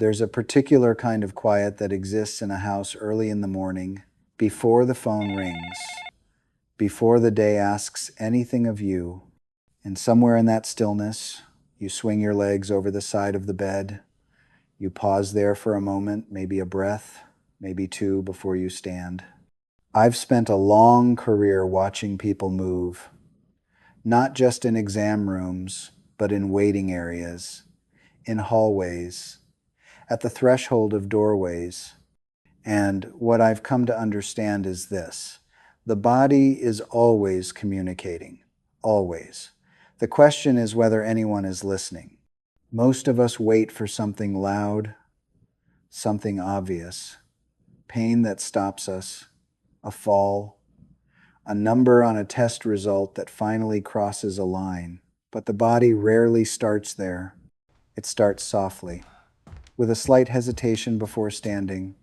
There's a particular kind of quiet that exists in a house early in the morning, before the phone rings, before the day asks anything of you, and somewhere in that stillness, you swing your legs over the side of the bed. You pause there for a moment, maybe a breath, maybe two before you stand. I've spent a long career watching people move, not just in exam rooms, but in waiting areas, in hallways, at the threshold of doorways. And what I've come to understand is this: the body is always communicating, always. The question is whether anyone is listening. Most of us wait for something loud, something obvious, pain that stops us, a fall, a number on a test result that finally crosses a line. But the body rarely starts there. It starts softly, with a slight hesitation before standing,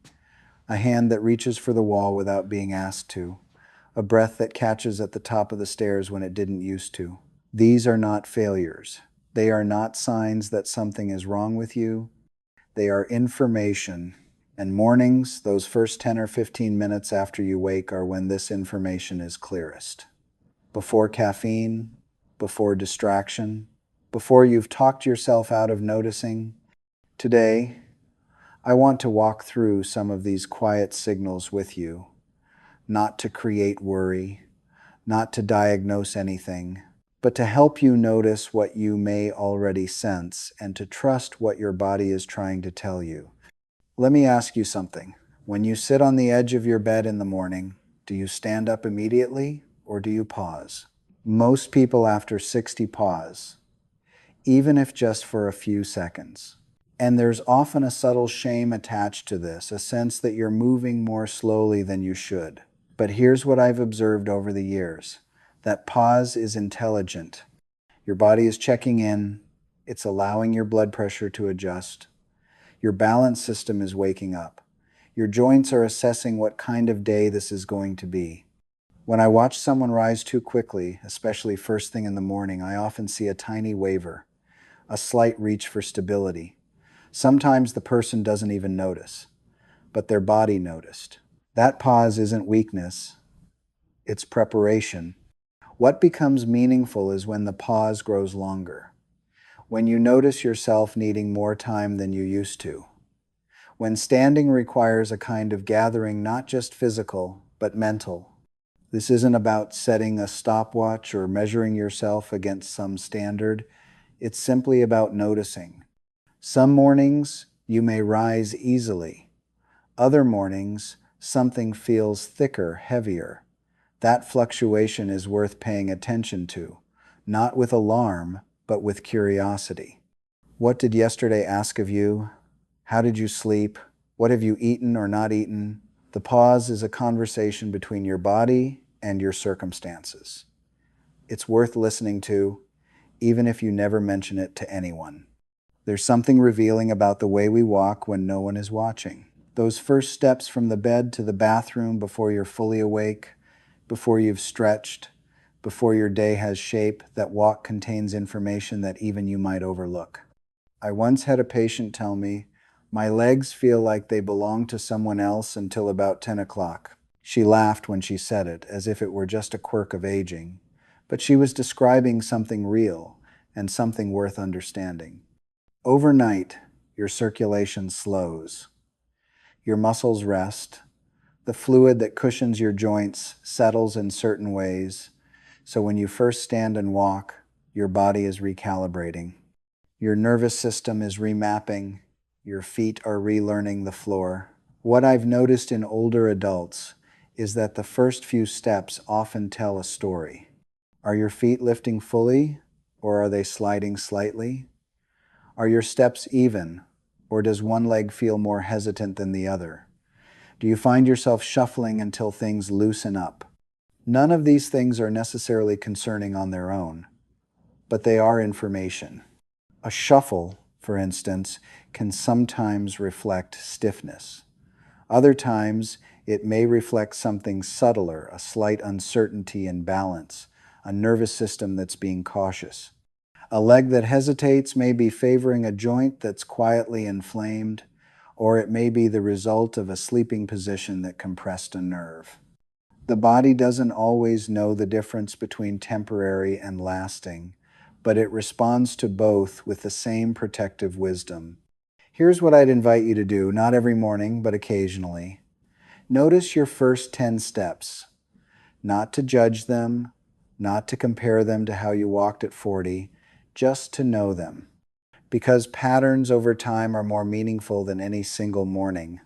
a hand that reaches for the wall without being asked to, a breath that catches at the top of the stairs when it didn't used to. These are not failures. They are not signs that something is wrong with you. They are information. And mornings, those first 10 or 15 minutes after you wake, are when this information is clearest. Before caffeine, before distraction, before you've talked yourself out of noticing. Today, I want to walk through some of these quiet signals with you, not to create worry, not to diagnose anything, but to help you notice what you may already sense and to trust what your body is trying to tell you. Let me ask you something. When you sit on the edge of your bed in the morning, do you stand up immediately or do you pause? Most people after 60 pause, even if just for a few seconds. And there's often a subtle shame attached to this, a sense that you're moving more slowly than you should. But here's what I've observed over the years. That pause is intelligent. Your body is checking in. It's allowing your blood pressure to adjust. Your balance system is waking up. Your joints are assessing what kind of day this is going to be. When I watch someone rise too quickly, especially first thing in the morning, I often see a tiny waver, a slight reach for stability. Sometimes the person doesn't even notice, but their body noticed. That pause isn't weakness, it's preparation. What becomes meaningful is when the pause grows longer, when you notice yourself needing more time than you used to, when standing requires a kind of gathering not just physical, but mental. This isn't about setting a stopwatch or measuring yourself against some standard. It's simply about noticing. Some mornings, you may rise easily. Other mornings, something feels thicker, heavier. That fluctuation is worth paying attention to, not with alarm, but with curiosity. What did yesterday ask of you? How did you sleep? What have you eaten or not eaten? The pause is a conversation between your body and your circumstances. It's worth listening to, even if you never mention it to anyone. There's something revealing about the way we walk when no one is watching. Those first steps from the bed to the bathroom before you're fully awake, before you've stretched, before your day has shape, that walk contains information that even you might overlook. I once had a patient tell me, "My legs feel like they belong to someone else until about 10 o'clock. She laughed when she said it, as if it were just a quirk of aging. But she was describing something real and something worth understanding. Overnight, your circulation slows. Your muscles rest. The fluid that cushions your joints settles in certain ways. So when you first stand and walk, your body is recalibrating. Your nervous system is remapping. Your feet are relearning the floor. What I've noticed in older adults is that the first few steps often tell a story. Are your feet lifting fully, or are they sliding slightly? Are your steps even, or does one leg feel more hesitant than the other? Do you find yourself shuffling until things loosen up? None of these things are necessarily concerning on their own, but they are information. A shuffle, for instance, can sometimes reflect stiffness. Other times, it may reflect something subtler, a slight uncertainty in balance, a nervous system that's being cautious. A leg that hesitates may be favoring a joint that's quietly inflamed, or it may be the result of a sleeping position that compressed a nerve. The body doesn't always know the difference between temporary and lasting, but it responds to both with the same protective wisdom. Here's what I'd invite you to do, not every morning, but occasionally. Notice your first 10 steps, not to judge them, not to compare them to how you walked at 40, just to know them. Because patterns over time are more meaningful than any single morning.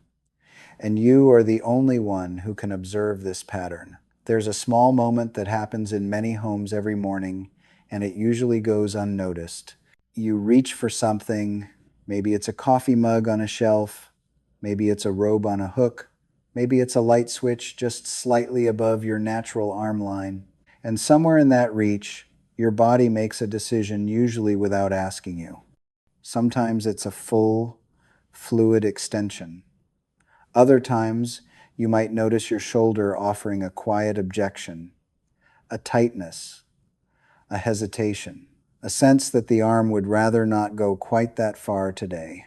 And you are the only one who can observe this pattern. There's a small moment that happens in many homes every morning, and it usually goes unnoticed. You reach for something, maybe it's a coffee mug on a shelf, maybe it's a robe on a hook, maybe it's a light switch just slightly above your natural arm line. And somewhere in that reach, your body makes a decision, usually without asking you. Sometimes it's a full, fluid extension. Other times, you might notice your shoulder offering a quiet objection, a tightness, a hesitation, a sense that the arm would rather not go quite that far today.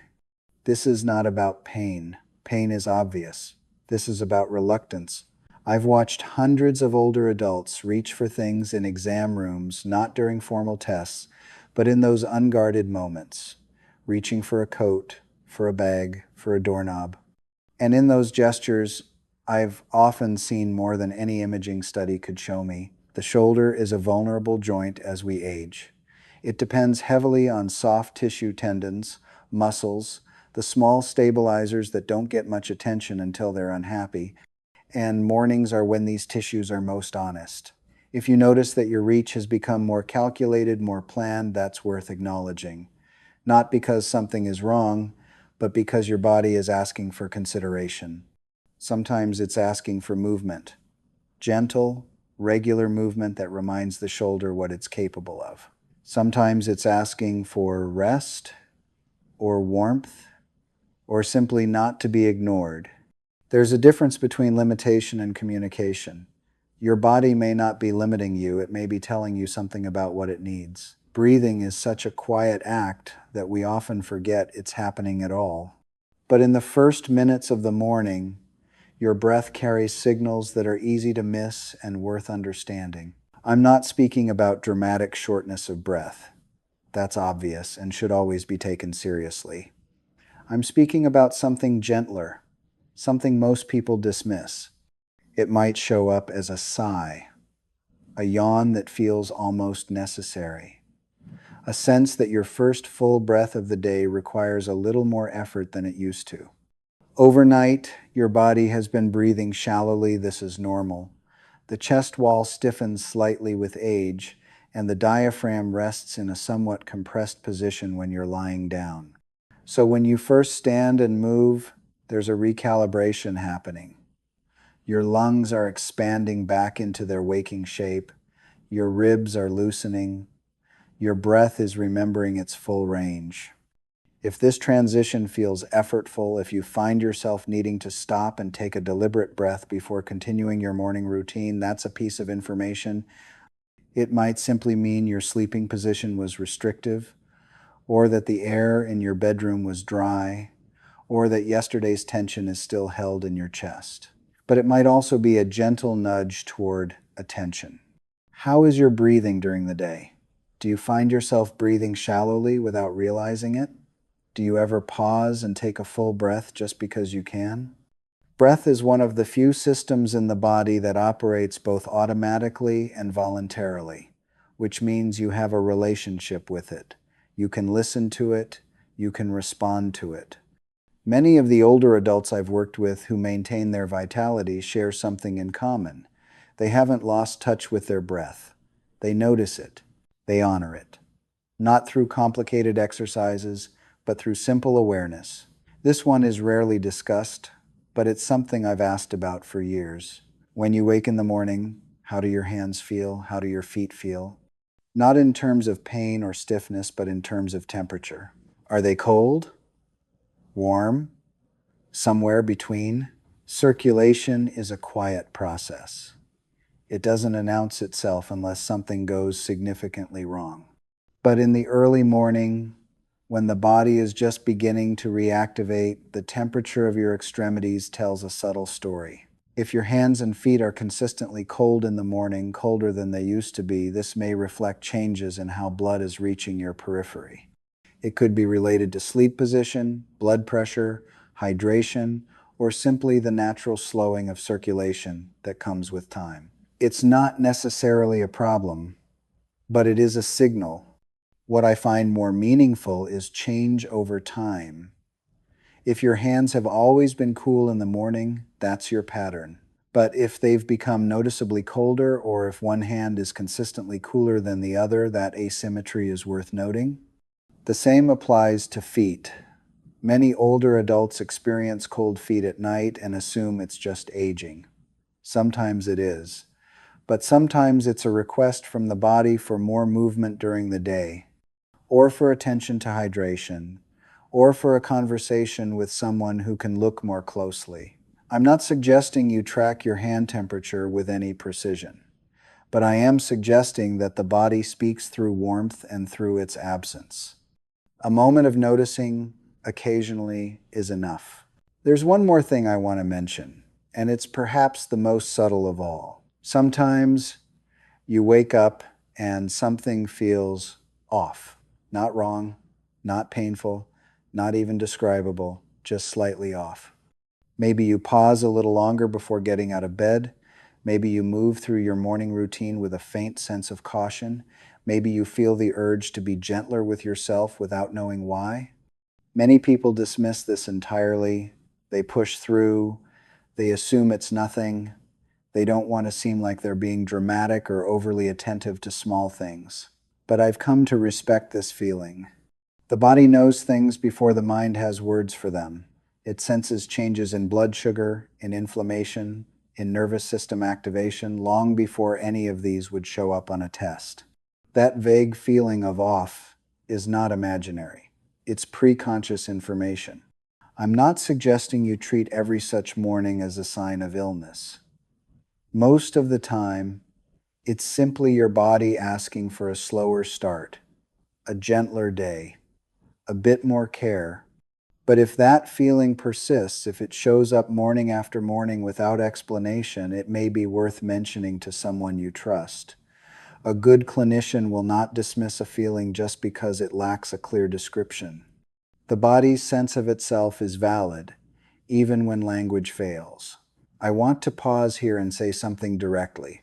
This is not about pain. Pain is obvious. This is about reluctance. I've watched hundreds of older adults reach for things in exam rooms, not during formal tests, but in those unguarded moments, reaching for a coat, for a bag, for a doorknob. And in those gestures, I've often seen more than any imaging study could show me. The shoulder is a vulnerable joint as we age. It depends heavily on soft tissue tendons, muscles, the small stabilizers that don't get much attention until they're unhappy, and mornings are when these tissues are most honest. If you notice that your reach has become more calculated, more planned, that's worth acknowledging. Not because something is wrong, but because your body is asking for consideration. Sometimes it's asking for movement. Gentle, regular movement that reminds the shoulder what it's capable of. Sometimes it's asking for rest, or warmth, or simply not to be ignored. There's a difference between limitation and communication. Your body may not be limiting you, it may be telling you something about what it needs. Breathing is such a quiet act that we often forget it's happening at all. But in the first minutes of the morning, your breath carries signals that are easy to miss and worth understanding. I'm not speaking about dramatic shortness of breath. That's obvious and should always be taken seriously. I'm speaking about something gentler, something most people dismiss. It might show up as a sigh, a yawn that feels almost necessary, a sense that your first full breath of the day requires a little more effort than it used to. Overnight, your body has been breathing shallowly. This is normal. The chest wall stiffens slightly with age, and the diaphragm rests in a somewhat compressed position when you're lying down. So when you first stand and move, there's a recalibration happening. Your lungs are expanding back into their waking shape. Your ribs are loosening. Your breath is remembering its full range. If this transition feels effortful, if you find yourself needing to stop and take a deliberate breath before continuing your morning routine, that's a piece of information. It might simply mean your sleeping position was restrictive, or that the air in your bedroom was dry, or that yesterday's tension is still held in your chest. But it might also be a gentle nudge toward attention. How is your breathing during the day? Do you find yourself breathing shallowly without realizing it? Do you ever pause and take a full breath just because you can? Breath is one of the few systems in the body that operates both automatically and voluntarily, which means you have a relationship with it. You can listen to it, you can respond to it. Many of the older adults I've worked with who maintain their vitality share something in common. They haven't lost touch with their breath. They notice it. They honor it. Not through complicated exercises, but through simple awareness. This one is rarely discussed, but it's something I've asked about for years. When you wake in the morning, how do your hands feel? How do your feet feel? Not in terms of pain or stiffness, but in terms of temperature. Are they cold? Warm? Somewhere between? Circulation is a quiet process. It doesn't announce itself unless something goes significantly wrong. But in the early morning, when the body is just beginning to reactivate, the temperature of your extremities tells a subtle story. If your hands and feet are consistently cold in the morning, colder than they used to be, this may reflect changes in how blood is reaching your periphery. It could be related to sleep position, blood pressure, hydration, or simply the natural slowing of circulation that comes with time. It's not necessarily a problem, but it is a signal. What I find more meaningful is change over time. If your hands have always been cool in the morning, that's your pattern. But if they've become noticeably colder, or if one hand is consistently cooler than the other, that asymmetry is worth noting. The same applies to feet. Many older adults experience cold feet at night and assume it's just aging. Sometimes it is, but sometimes it's a request from the body for more movement during the day, or for attention to hydration, or for a conversation with someone who can look more closely. I'm not suggesting you track your hand temperature with any precision, but I am suggesting that the body speaks through warmth and through its absence. A moment of noticing occasionally is enough. There's one more thing I want to mention, and it's perhaps the most subtle of all. Sometimes you wake up and something feels off. Not wrong, not painful, not even describable, just slightly off. Maybe you pause a little longer before getting out of bed. Maybe you move through your morning routine with a faint sense of caution. Maybe you feel the urge to be gentler with yourself without knowing why. Many people dismiss this entirely. They push through. They assume it's nothing. They don't want to seem like they're being dramatic or overly attentive to small things. But I've come to respect this feeling. The body knows things before the mind has words for them. It senses changes in blood sugar, in inflammation, in nervous system activation, long before any of these would show up on a test. That vague feeling of off is not imaginary. It's preconscious information. I'm not suggesting you treat every such morning as a sign of illness. Most of the time, it's simply your body asking for a slower start, a gentler day, a bit more care. But if that feeling persists, if it shows up morning after morning without explanation, it may be worth mentioning to someone you trust. A good clinician will not dismiss a feeling just because it lacks a clear description. The body's sense of itself is valid, even when language fails. I want to pause here and say something directly.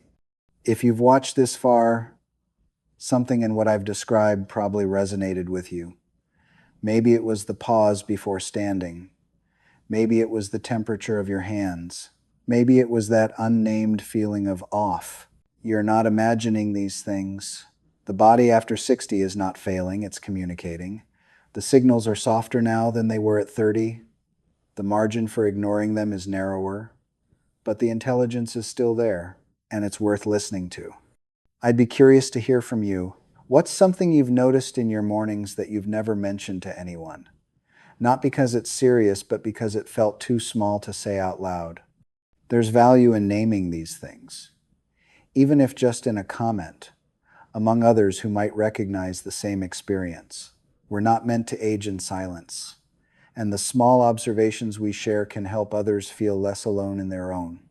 If you've watched this far, something in what I've described probably resonated with you. Maybe it was the pause before standing. Maybe it was the temperature of your hands. Maybe it was that unnamed feeling of off. You're not imagining these things. The body after 60 is not failing, it's communicating. The signals are softer now than they were at 30. The margin for ignoring them is narrower. But the intelligence is still there, and it's worth listening to. I'd be curious to hear from you. What's something you've noticed in your mornings that you've never mentioned to anyone? Not because it's serious, but because it felt too small to say out loud. There's value in naming these things, even if just in a comment, among others who might recognize the same experience. We're not meant to age in silence, and the small observations we share can help others feel less alone in their own.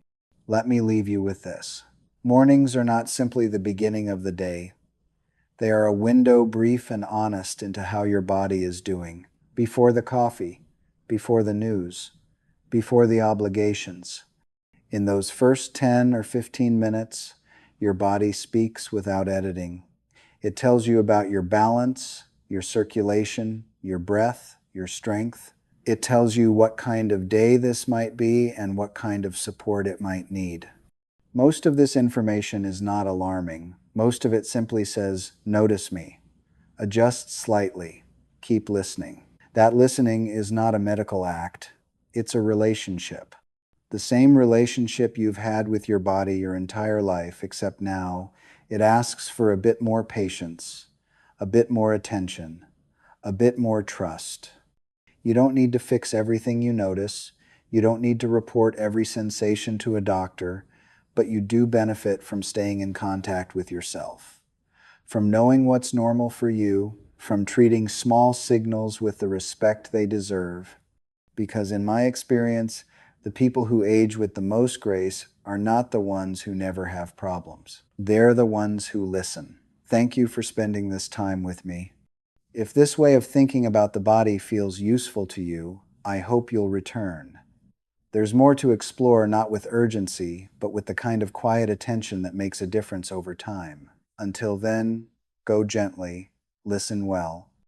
Let me leave you with this. Mornings are not simply the beginning of the day. They are a window, brief and honest, into how your body is doing. Before the coffee, before the news, before the obligations. In those first 10 or 15 minutes, your body speaks without editing. It tells you about your balance, your circulation, your breath, your strength. It tells you what kind of day this might be and what kind of support it might need. Most of this information is not alarming. Most of it simply says, notice me, adjust slightly, keep listening. That listening is not a medical act, it's a relationship. The same relationship you've had with your body your entire life, except now it asks for a bit more patience, a bit more attention, a bit more trust. You don't need to fix everything you notice. You don't need to report every sensation to a doctor, but you do benefit from staying in contact with yourself. from knowing what's normal for you, from treating small signals with the respect they deserve. Because in my experience, the people who age with the most grace are not the ones who never have problems. They're the ones who listen. Thank you for spending this time with me. If this way of thinking about the body feels useful to you, I hope you'll return. There's more to explore, not with urgency, but with the kind of quiet attention that makes a difference over time. Until then, go gently, listen well,